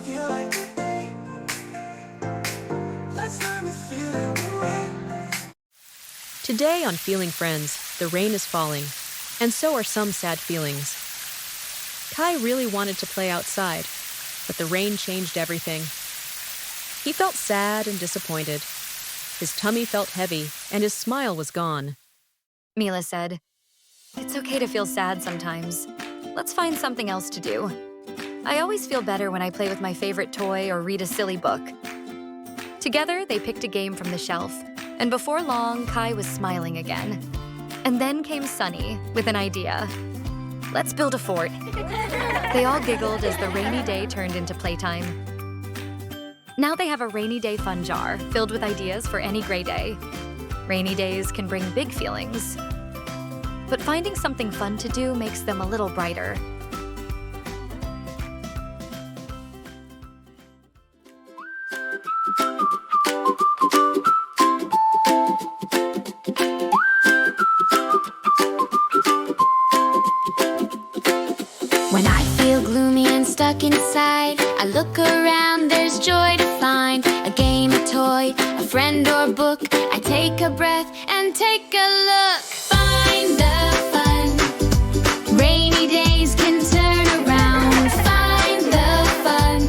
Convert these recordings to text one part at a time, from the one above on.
feel like today. Let's learn to feel it. Today on Feeling Friends, the rain is falling, and so are some sad feelings. Kai really wanted to play outside, but the rain changed everything. He felt sad and disappointed. His tummy felt heavy, and his smile was gone. Mila said, "It's okay to feel sad sometimes. Let's find something else to do. I always feel better when I play with my favorite toy or read a silly book." Together, they picked a game from the shelf, and before long, Kai was smiling again. And then came Sunny with an idea. "Let's build a fort." They all giggled as the rainy day turned into playtime. Now they have a rainy day fun jar filled with ideas for any gray day. Rainy days can bring big feelings, but finding something fun to do makes them a little brighter. When I feel gloomy and stuck inside, I look around, there's joy to find. A game, a toy, a friend or book. I take a breath and take a look. Find the fun. Rainy days can turn around. Find the fun.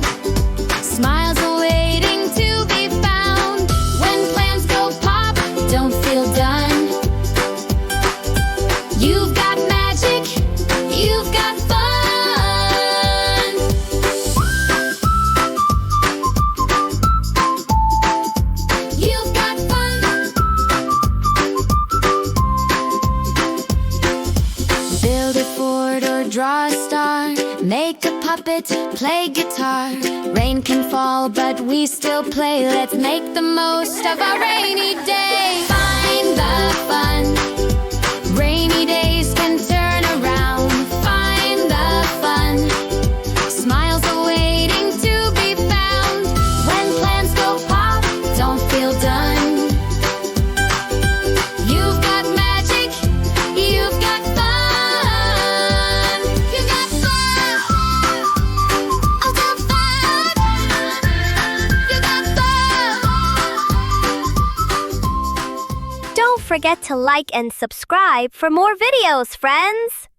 Smiles are waiting to be found. When plans go pop, don't feel done. You've got magic, you've got fun. Build a fort or draw a star. Make a puppet, play guitar. Rain can fall, but we still play. Let's make the most of our rainy day. Find the fun. Rainy days can turn around. Find the fun. Smiles are waiting to be found. When plans go pop, don't feel done. You've got magic, you've got fun. You've got fun. Oh, the fun. You've got fun. Don't forget to like and subscribe for more videos, friends!